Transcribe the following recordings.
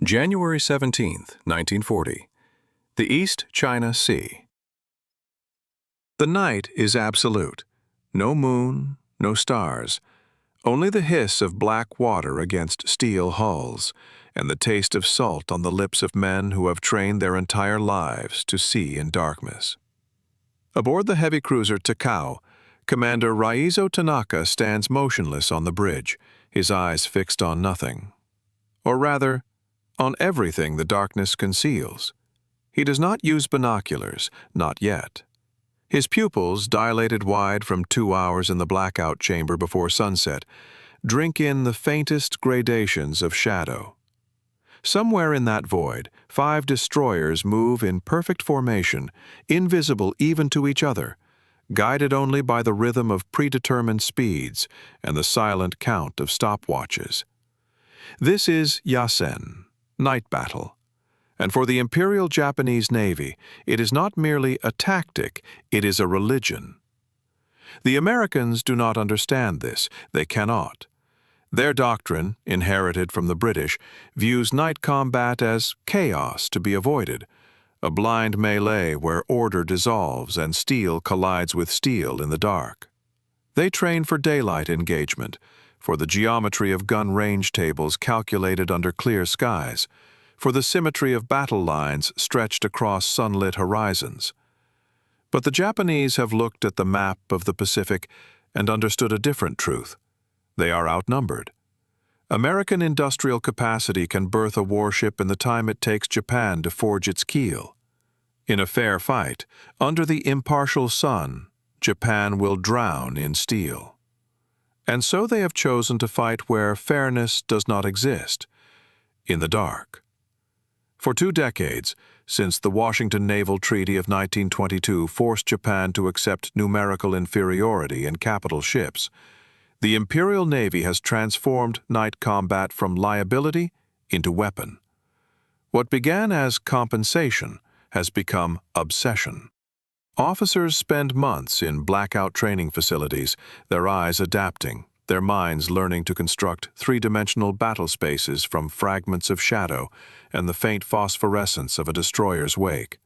January 17th, 1940. The East China Sea. The night is absolute. No moon, no stars. Only the hiss of black water against steel hulls, and the taste of salt on the lips of men who have trained their entire lives to see in darkness. Aboard the heavy cruiser Takao, Commander Raizo Tanaka stands motionless on the bridge, his eyes fixed on nothing. Or rather, on everything the darkness conceals. He does not use binoculars, not yet. His pupils, dilated wide from 2 hours in the blackout chamber before sunset, drink in the faintest gradations of shadow. Somewhere in that void, 5 destroyers move in perfect formation, invisible even to each other, guided only by the rhythm of predetermined speeds and the silent count of stopwatches. This is yasen, night battle. And for the Imperial Japanese Navy, it is not merely a tactic, it is a religion. The Americans do not understand this, they cannot. Their doctrine, inherited from the British, views night combat as chaos to be avoided, a blind melee where order dissolves and steel collides with steel in the dark. They train for daylight engagement, for the geometry of gun range tables calculated under clear skies, for the symmetry of battle lines stretched across sunlit horizons. But the Japanese have looked at the map of the Pacific and understood a different truth. They are outnumbered. American industrial capacity can birth a warship in the time it takes Japan to forge its keel. In a fair fight, under the impartial sun, Japan will drown in steel. And so they have chosen to fight where fairness does not exist, in the dark. For 2 decades, since the Washington Naval Treaty of 1922 forced Japan to accept numerical inferiority in capital ships, the Imperial Navy has transformed night combat from liability into weapon. What began as compensation has become obsession. Officers spend months in blackout training facilities, their eyes adapting, their minds learning to construct 3-dimensional battle spaces from fragments of shadow and the faint phosphorescence of a destroyer's wake.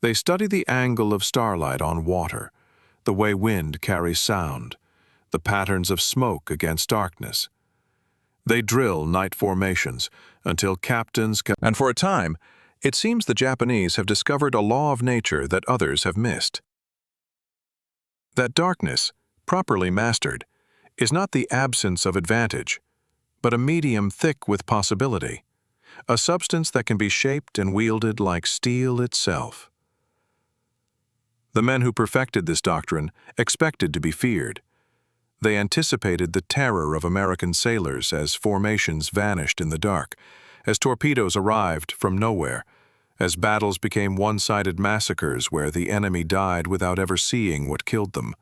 They study the angle of starlight on water, the way wind carries sound, the patterns of smoke against darkness. They drill night formations until captains can... And for a time, it seems the Japanese have discovered a law of nature that others have missed. That darkness, properly mastered, is not the absence of advantage, but a medium thick with possibility, a substance that can be shaped and wielded like steel itself. The men who perfected this doctrine expected to be feared. They anticipated the terror of American sailors as formations vanished in the dark, as torpedoes arrived from nowhere, as battles became one-sided massacres where the enemy died without ever seeing what killed them.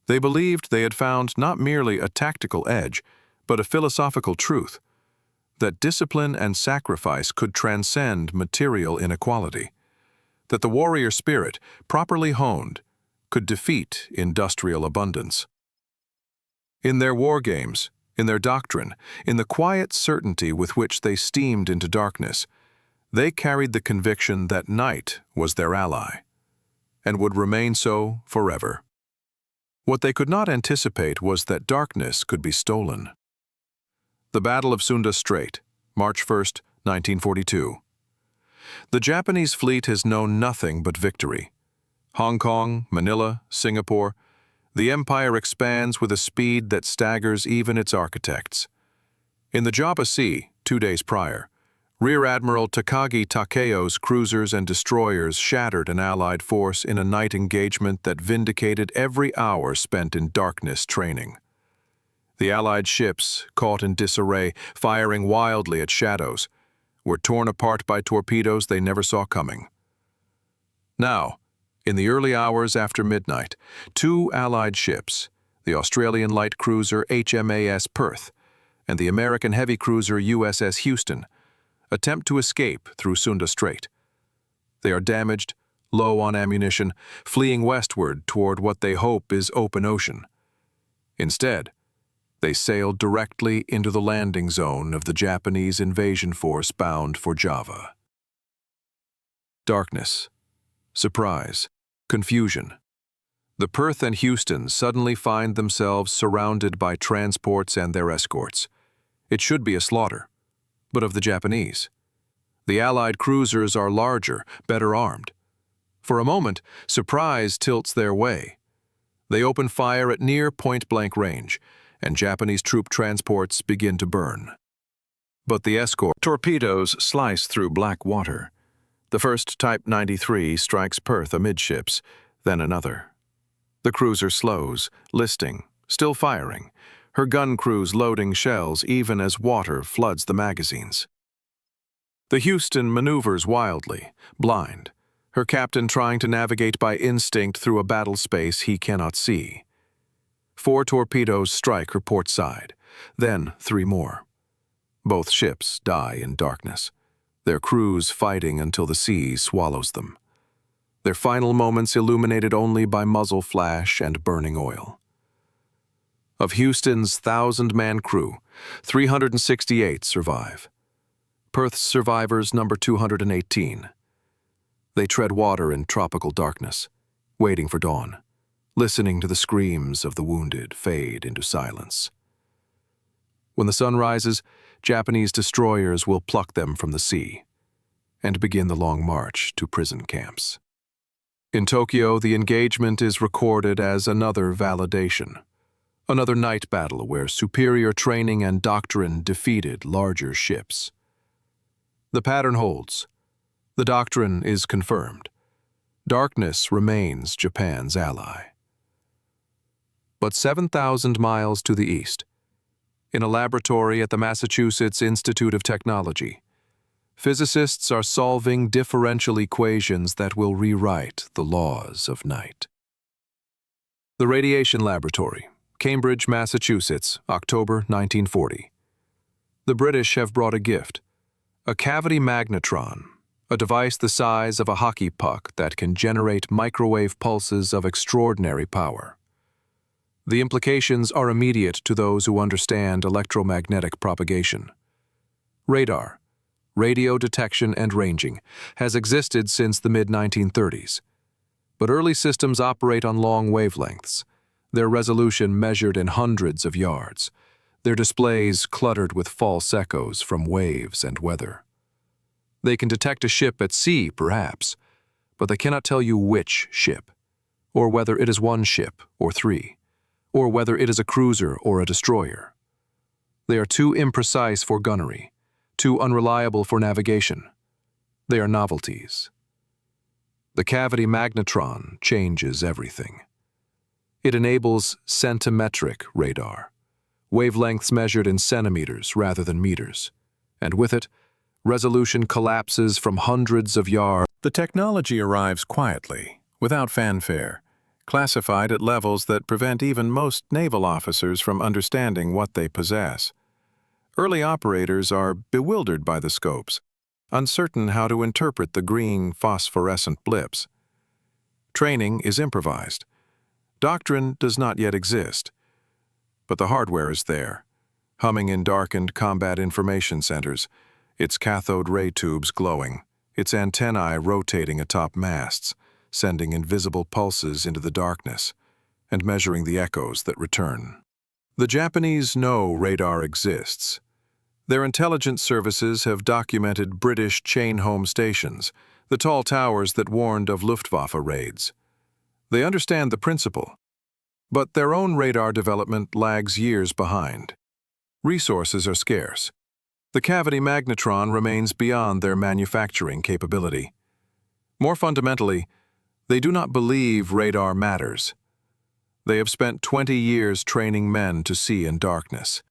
They believed they had found not merely a tactical edge, but a philosophical truth, that discipline and sacrifice could transcend material inequality, that the warrior spirit, properly honed, could defeat industrial abundance. In their war games, in their doctrine, in the quiet certainty with which they steamed into darkness, they carried the conviction that night was their ally, and would remain so forever. What they could not anticipate was that darkness could be stolen. The Battle of Sunda Strait, March 1, 1942. The Japanese fleet has known nothing but victory. Hong Kong, Manila, Singapore, the empire expands with a speed that staggers even its architects. In the Java Sea, 2 days prior, Rear Admiral Takagi Takeo's cruisers and destroyers shattered an Allied force in a night engagement that vindicated every hour spent in darkness training. The Allied ships, caught in disarray, firing wildly at shadows, were torn apart by torpedoes they never saw coming. Now, in the early hours after midnight, 2 Allied ships, the Australian light cruiser HMAS Perth and the American heavy cruiser USS Houston, attempt to escape through Sunda Strait. They are damaged, low on ammunition, fleeing westward toward what they hope is open ocean. Instead, They sailed directly into the landing zone of the Japanese invasion force bound for Java. Darkness, surprise, confusion. The Perth and Houston suddenly find themselves surrounded by transports and their escorts. It should be a slaughter, but of the Japanese. The Allied cruisers are larger, better armed. For a moment, surprise tilts their way. They open fire at near point-blank range, and Japanese troop transports begin to burn. But the escort torpedoes slice through black water. The first Type 93 strikes Perth amidships, then another. The cruiser slows, listing, still firing, her gun crews loading shells even as water floods the magazines. The Houston maneuvers wildly, blind, her captain trying to navigate by instinct through a battle space he cannot see. 4 torpedoes strike her port side, then 3 more. Both ships die in darkness, their crews fighting until the sea swallows them. Their final moments illuminated only by muzzle flash and burning oil. Of Houston's 1,000-man crew, 368 survive. Perth's survivors number 218. They tread water in tropical darkness, waiting for dawn, listening to the screams of the wounded fade into silence. When the sun rises, Japanese destroyers will pluck them from the sea and begin the long march to prison camps. In Tokyo, the engagement is recorded as another validation, another night battle where superior training and doctrine defeated larger ships. The pattern holds. The doctrine is confirmed. Darkness remains Japan's ally. But 7,000 miles to the east, in a laboratory at the Massachusetts Institute of Technology, physicists are solving differential equations that will rewrite the laws of night. The Radiation Laboratory, Cambridge, Massachusetts, October 1940. The British have brought a gift, a cavity magnetron, a device the size of a hockey puck that can generate microwave pulses of extraordinary power. The implications are immediate to those who understand electromagnetic propagation. Radar, radio detection and ranging, has existed since the mid-1930s. But early systems operate on long wavelengths, their resolution measured in hundreds of yards, their displays cluttered with false echoes from waves and weather. They can detect a ship at sea, perhaps, but they cannot tell you which ship, or whether it is one ship or 3, or whether it is a cruiser or a destroyer. They are too imprecise for gunnery, too unreliable for navigation. They are novelties. The cavity magnetron changes everything. It enables centimetric radar, wavelengths measured in centimeters rather than meters, and with it, resolution collapses from hundreds of yards. The technology arrives quietly, without fanfare, classified at levels that prevent even most naval officers from understanding what they possess. Early operators are bewildered by the scopes, uncertain how to interpret the green phosphorescent blips. Training is improvised. Doctrine does not yet exist, but the hardware is there, humming in darkened combat information centers, its cathode ray tubes glowing, its antennae rotating atop masts, sending invisible pulses into the darkness, and measuring the echoes that return. The Japanese know radar exists. Their intelligence services have documented British chain home stations, the tall towers that warned of Luftwaffe raids. They understand the principle, but their own radar development lags years behind. Resources are scarce. The cavity magnetron remains beyond their manufacturing capability. More fundamentally, they do not believe radar matters. They have spent 20 years training men to see in darkness.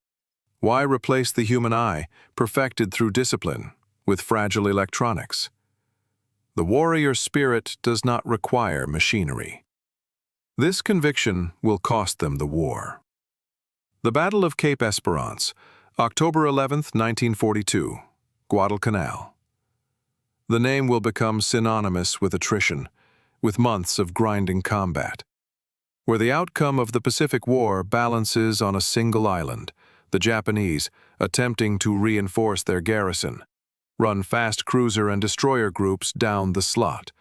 Why replace the human eye, perfected through discipline, with fragile electronics? The warrior spirit does not require machinery. This conviction will cost them the war. The Battle of Cape Esperance, October 11, 1942, Guadalcanal. The name will become synonymous with attrition, with months of grinding combat. where the outcome of the Pacific War balances on a single island, the Japanese, attempting to reinforce their garrison, run fast cruiser and destroyer groups down the slot,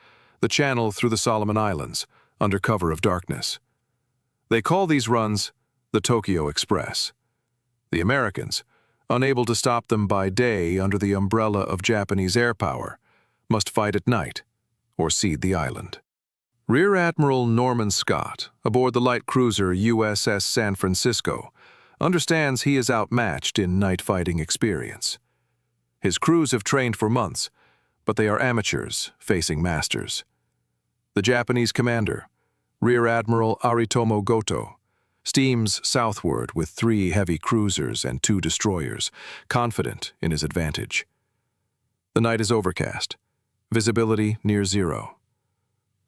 the channel through the Solomon Islands, under cover of darkness. They call these runs the Tokyo Express. The Americans, unable to stop them by day under the umbrella of Japanese air power, must fight at night or cede the island. Rear Admiral Norman Scott, aboard the light cruiser USS San Francisco, understands he is outmatched in night fighting experience. His crews have trained for months, but they are amateurs facing masters. The Japanese commander, Rear Admiral Aritomo Goto, steams southward with 3 heavy cruisers and 2 destroyers, confident in his advantage. The night is overcast, visibility near zero.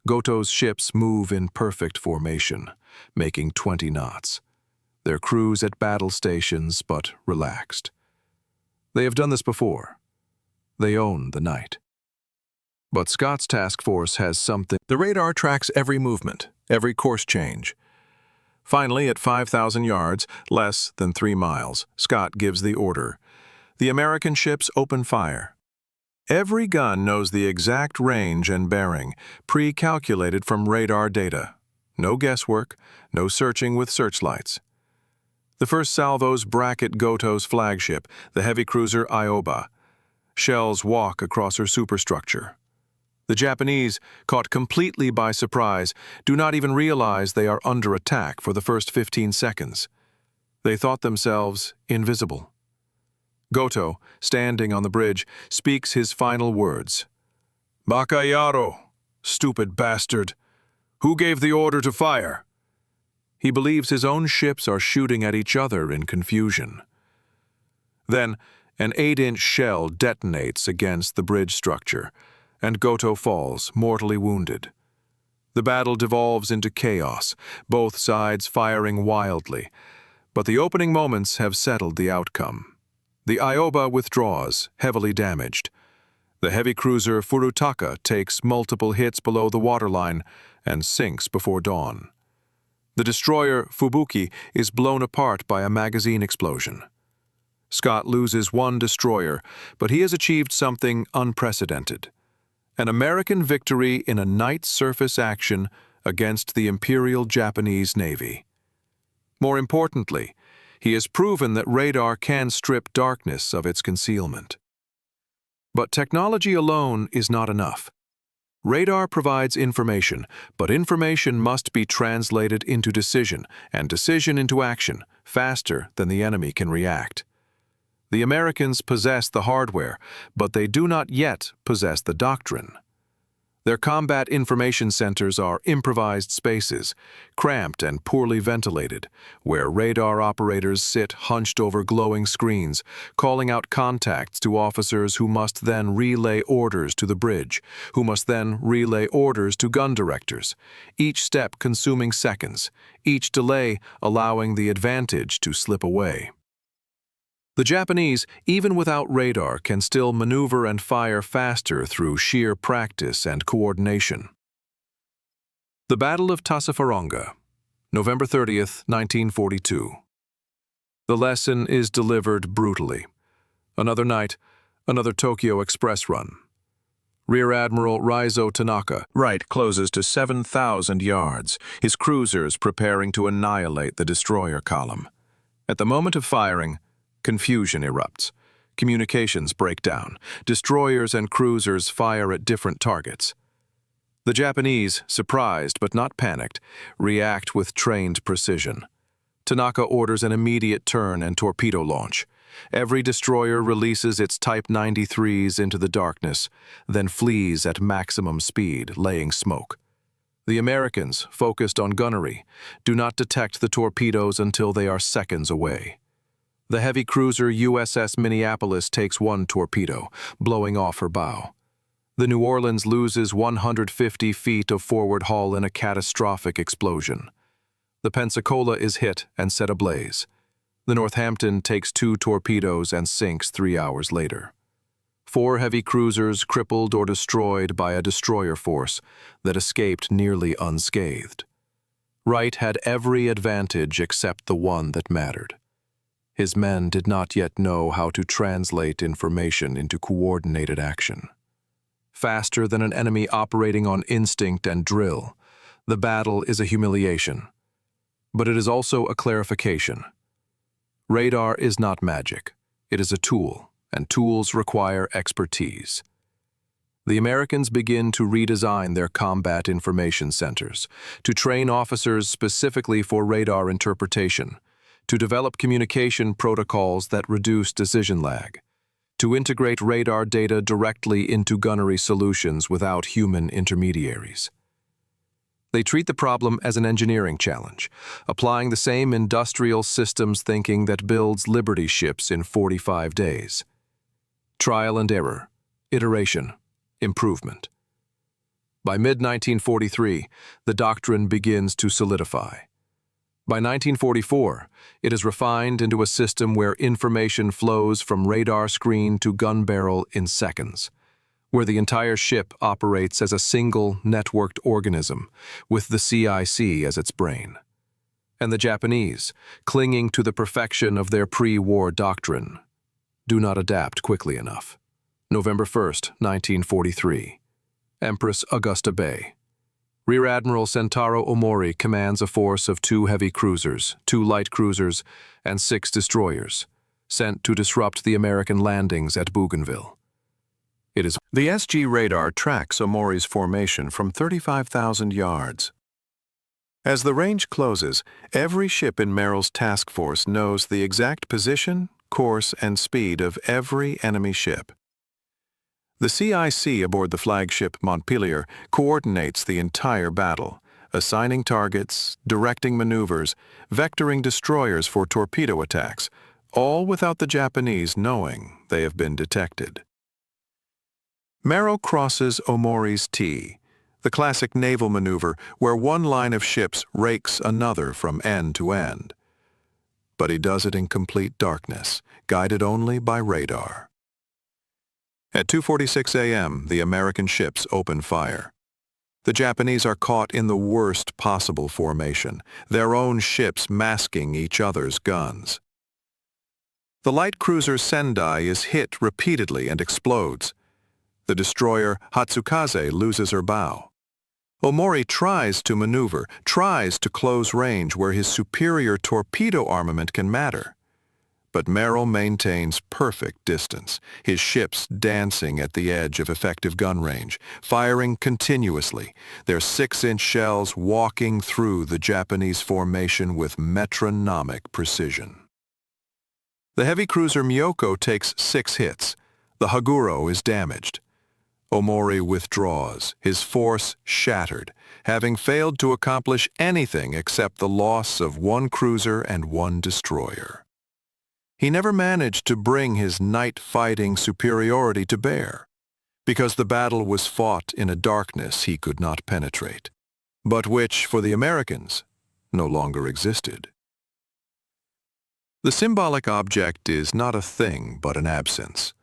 Goto's ships move in perfect formation, making 20 knots. Their crews at battle stations, but relaxed. They have done this before. They own the night. But Scott's task force has something. The radar tracks every movement, every course change. Finally, at 5,000 yards, less than 3 miles, Scott gives the order. The American ships open fire. Every gun knows the exact range and bearing, pre-calculated from radar data. No guesswork, no searching with searchlights. The first salvos bracket Goto's flagship, the heavy cruiser Ioba. Shells walk across her superstructure. The Japanese, caught completely by surprise, do not even realize they are under attack for the first 15 seconds. They thought themselves invisible. Goto, standing on the bridge, speaks his final words. "Bakayaro, stupid bastard. Who gave the order to fire?" He believes his own ships are shooting at each other in confusion. Then, an 8-inch shell detonates against the bridge structure, and Goto falls, mortally wounded. The battle devolves into chaos, both sides firing wildly, but the opening moments have settled the outcome. The Ioba withdraws, heavily damaged. The heavy cruiser Furutaka takes multiple hits below the waterline and sinks before dawn. The destroyer Fubuki is blown apart by a magazine explosion. Scott loses 1 destroyer, but he has achieved something unprecedented. An American victory in a night surface action against the Imperial Japanese Navy. More importantly, he has proven that radar can strip darkness of its concealment. But technology alone is not enough. Radar provides information, but information must be translated into decision, and decision into action, faster than the enemy can react. The Americans possess the hardware, but they do not yet possess the doctrine. Their combat information centers are improvised spaces, cramped and poorly ventilated, where radar operators sit hunched over glowing screens, calling out contacts to officers who must then relay orders to the bridge, who must then relay orders to gun directors, each step consuming seconds, each delay allowing the advantage to slip away. The Japanese, even without radar, can still maneuver and fire faster through sheer practice and coordination. The Battle of Tassafaronga, November 30th, 1942. The lesson is delivered brutally. Another night, another Tokyo Express run. Rear Admiral Raizo Tanaka closes to 7,000 yards, his cruisers preparing to annihilate the destroyer column. At the moment of firing, confusion erupts. Communications break down. Destroyers and cruisers fire at different targets. The Japanese, surprised but not panicked, react with trained precision. Tanaka orders an immediate turn and torpedo launch. Every destroyer releases its Type 93s into the darkness, then flees at maximum speed, laying smoke. The Americans, focused on gunnery, do not detect the torpedoes until they are seconds away. The heavy cruiser USS Minneapolis takes 1 torpedo, blowing off her bow. The New Orleans loses 150 feet of forward hull in a catastrophic explosion. The Pensacola is hit and set ablaze. The Northampton takes 2 torpedoes and sinks 3 hours later. 4 heavy cruisers crippled or destroyed by a destroyer force that escaped nearly unscathed. Wright had every advantage except the one that mattered. His men did not yet know how to translate information into coordinated action. Faster than an enemy operating on instinct and drill, the battle is a humiliation, but it is also a clarification. Radar is not magic. It is a tool, and tools require expertise. The Americans begin to redesign their combat information centers, to train officers specifically for radar interpretation, to develop communication protocols that reduce decision lag, to integrate radar data directly into gunnery solutions without human intermediaries. They treat the problem as an engineering challenge, applying the same industrial systems thinking that builds Liberty ships in 45 days. Trial and error, iteration, improvement. By mid-1943, the doctrine begins to solidify. By 1944, it is refined into a system where information flows from radar screen to gun barrel in seconds, where the entire ship operates as a single networked organism, with the CIC as its brain. And the Japanese, clinging to the perfection of their pre-war doctrine, do not adapt quickly enough. November 1st, 1943. Empress Augusta Bay. Rear Admiral Sentaro Omori commands a force of 2 heavy cruisers, 2 light cruisers, and 6 destroyers, sent to disrupt the American landings at Bougainville. The SG radar tracks Omori's formation from 35,000 yards. As the range closes, every ship in Merrill's task force knows the exact position, course, and speed of every enemy ship. The CIC aboard the flagship Montpelier coordinates the entire battle, assigning targets, directing maneuvers, vectoring destroyers for torpedo attacks, all without the Japanese knowing they have been detected. Merrill crosses Omori's T, the classic naval maneuver where one line of ships rakes another from end to end. But he does it in complete darkness, guided only by radar. At 2:46 a.m., the American ships open fire. The Japanese are caught in the worst possible formation, their own ships masking each other's guns. The light cruiser Sendai is hit repeatedly and explodes. The destroyer Hatsukaze loses her bow. Omori tries to maneuver, tries to close range where his superior torpedo armament can matter. But Merrill maintains perfect distance, his ships dancing at the edge of effective gun range, firing continuously, their 6-inch shells walking through the Japanese formation with metronomic precision. The heavy cruiser Myoko takes 6 hits. The Haguro is damaged. Omori withdraws, his force shattered, having failed to accomplish anything except the loss of 1 cruiser and 1 destroyer. He never managed to bring his night-fighting superiority to bear, because the battle was fought in a darkness he could not penetrate, but which, for the Americans, no longer existed. The symbolic object is not a thing but an absence.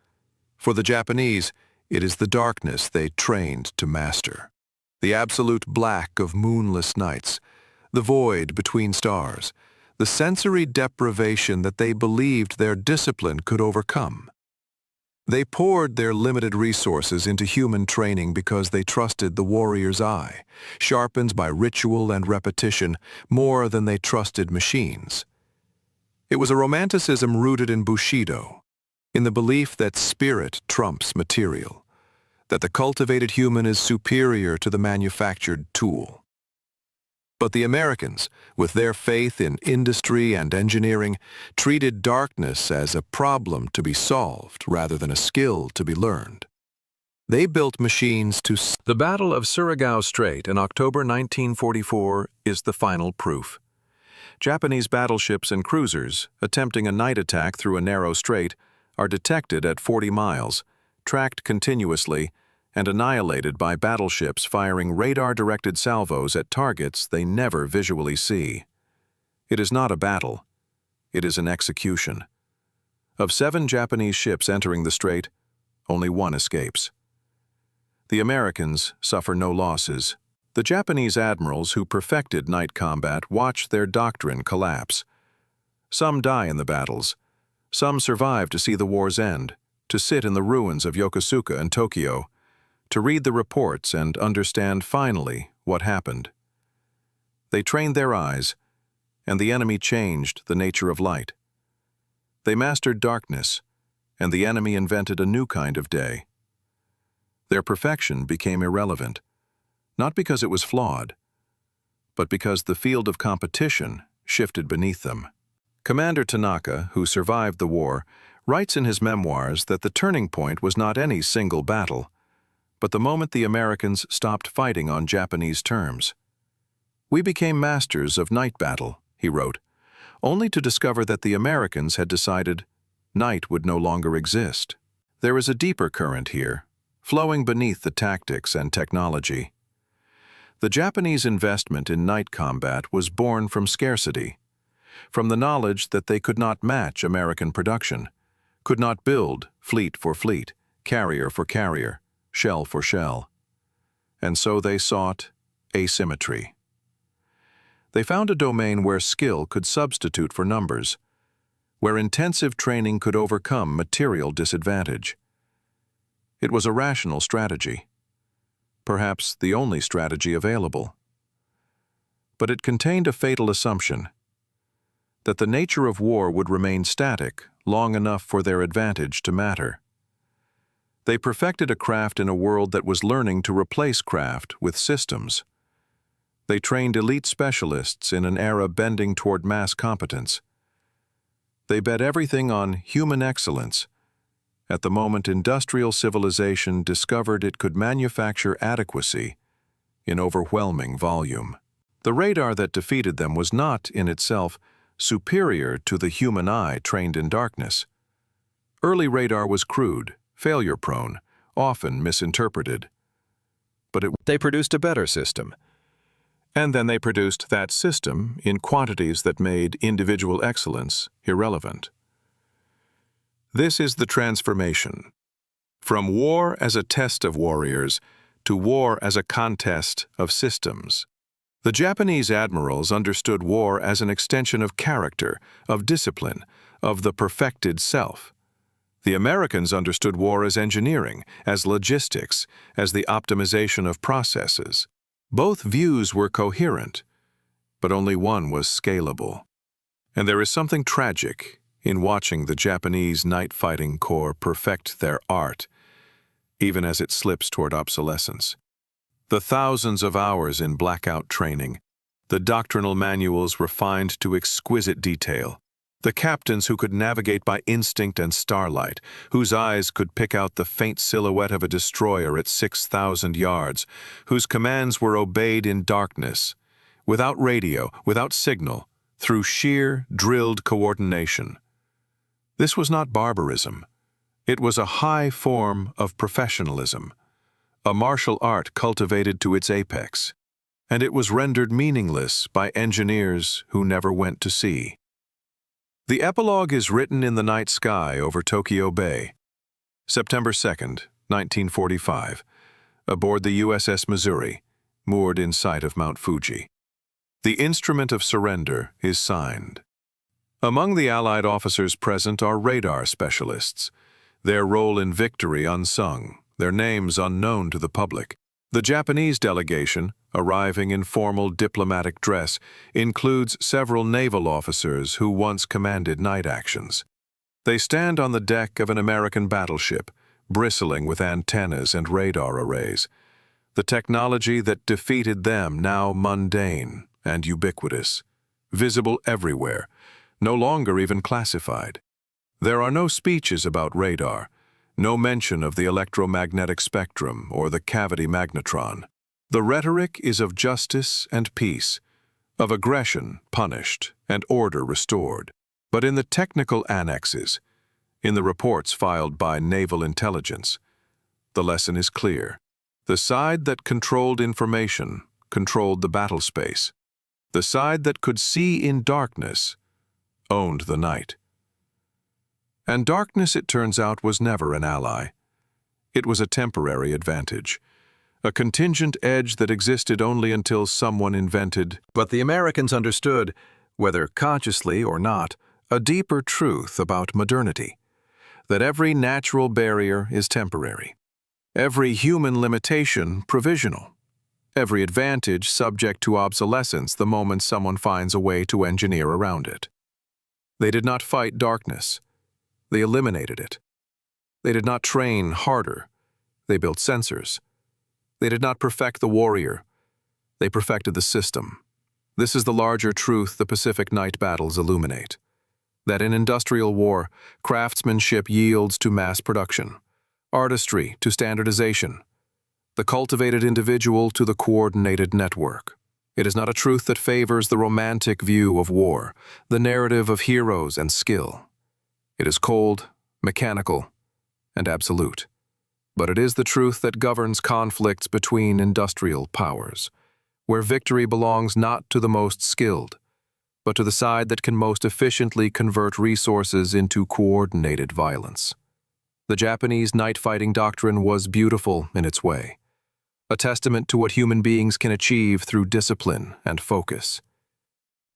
For the Japanese, it is the darkness they trained to master, the absolute black of moonless nights, the void between stars, the sensory deprivation that they believed their discipline could overcome. They poured their limited resources into human training because they trusted the warrior's eye, sharpened by ritual and repetition more than they trusted machines. It was a romanticism rooted in Bushido, in the belief that spirit trumps material, that the cultivated human is superior to the manufactured tool. But the Americans, with their faith in industry and engineering, treated darkness as a problem to be solved rather than a skill to be learned. They built machines to... The Battle of Surigao Strait in October 1944 is the final proof. Japanese battleships and cruisers, attempting a night attack through a narrow strait, are detected at 40 miles, tracked continuously, and annihilated by battleships firing radar-directed salvos at targets they never visually see. It is not a battle. It is an execution. Of 7 Japanese ships entering the strait, only 1 escapes. The Americans suffer no losses, The Japanese admirals who perfected night combat watched their doctrine collapse. Some die in the battles. Some survive to see the war's end, to sit in the ruins of Yokosuka and Tokyo, to read the reports and understand finally what happened. They trained their eyes, and the enemy changed the nature of light. They mastered darkness, and the enemy invented a new kind of day. Their perfection became irrelevant, not because it was flawed, but because the field of competition shifted beneath them. Commander Tanaka, who survived the war, writes in his memoirs that the turning point was not any single battle, but the moment the Americans stopped fighting on Japanese terms. "We became masters of night battle," he wrote, only to discover that the Americans had decided night would no longer exist. There is a deeper current here, flowing beneath the tactics and technology. The Japanese investment in night combat was born from scarcity, from the knowledge that they could not match American production, could not build fleet for fleet, carrier for carrier, shell for shell. And so they sought asymmetry. They found a domain where skill could substitute for numbers, where intensive training could overcome material disadvantage. It was a rational strategy, perhaps the only strategy available. But it contained a fatal assumption, that the nature of war would remain static long enough for their advantage to matter. They perfected a craft in a world that was learning to replace craft with systems. They trained elite specialists in an era bending toward mass competence. They bet everything on human excellence, at the moment industrial civilization discovered it could manufacture adequacy in overwhelming volume. The radar that defeated them was not, in itself, superior to the human eye trained in darkness. Early radar was crude, failure-prone, often misinterpreted. But they produced a better system. And then they produced that system in quantities that made individual excellence irrelevant. This is the transformation, from war as a test of warriors to war as a contest of systems. The Japanese admirals understood war as an extension of character, of discipline, of the perfected self. The Americans understood war as engineering, as logistics, as the optimization of processes. Both views were coherent, but only one was scalable. And there is something tragic in watching the Japanese night fighting corps perfect their art, even as it slips toward obsolescence. The thousands of hours in blackout training, the doctrinal manuals refined to exquisite detail, the captains who could navigate by instinct and starlight, whose eyes could pick out the faint silhouette of a destroyer at 6,000 yards, whose commands were obeyed in darkness, without radio, without signal, through sheer, drilled coordination. This was not barbarism. It was a high form of professionalism, a martial art cultivated to its apex, and it was rendered meaningless by engineers who never went to sea. The epilogue is written in the night sky over Tokyo Bay, September 2nd, 1945, aboard the USS Missouri, moored in sight of Mount Fuji. The instrument of surrender is signed. Among the Allied officers present are radar specialists, their role in victory unsung, their names unknown to the public. The Japanese delegation, arriving in formal diplomatic dress, includes several naval officers who once commanded night actions. They stand on the deck of an American battleship, bristling with antennas and radar arrays. The technology that defeated them now mundane and ubiquitous, visible everywhere, no longer even classified. There are no speeches about radar, no mention of the electromagnetic spectrum or the cavity magnetron. The rhetoric is of justice and peace, of aggression punished and order restored. But in the technical annexes, in the reports filed by naval intelligence, the lesson is clear. The side that controlled information controlled the battle space. The side that could see in darkness owned the night. And darkness, it turns out, was never an ally. It was a temporary advantage, a contingent edge that existed only until someone invented. But the Americans understood, whether consciously or not, a deeper truth about modernity, that every natural barrier is temporary, every human limitation provisional, every advantage subject to obsolescence the moment someone finds a way to engineer around it. They did not fight darkness. They eliminated it. They did not train harder. They built sensors. They did not perfect the warrior. They perfected the system. This is the larger truth the Pacific night battles illuminate. That in industrial war, craftsmanship yields to mass production, artistry to standardization, the cultivated individual to the coordinated network. It is not a truth that favors the romantic view of war, the narrative of heroes and skill. It is cold, mechanical, and absolute. But it is the truth that governs conflicts between industrial powers, where victory belongs not to the most skilled, but to the side that can most efficiently convert resources into coordinated violence. The Japanese night-fighting doctrine was beautiful in its way, a testament to what human beings can achieve through discipline and focus.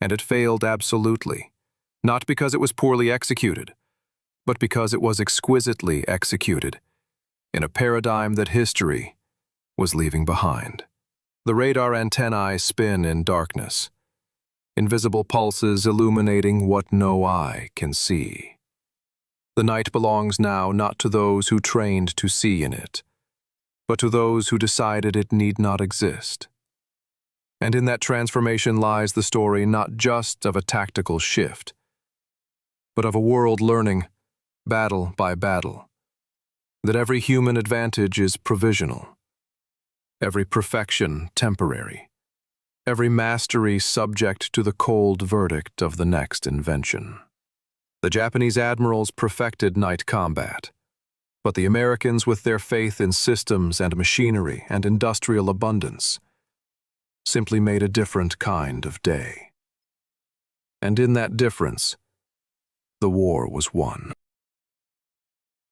And it failed absolutely, not because it was poorly executed, but because it was exquisitely executed in a paradigm that history was leaving behind. The radar antennae spin in darkness, invisible pulses illuminating what no eye can see. The night belongs now not to those who trained to see in it, but to those who decided it need not exist. And in that transformation lies the story not just of a tactical shift, but of a world learning, battle by battle, that every human advantage is provisional, every perfection temporary, every mastery subject to the cold verdict of the next invention. The Japanese admirals perfected night combat, but the Americans, with their faith in systems and machinery and industrial abundance, simply made a different kind of day. And in that difference, the war was won.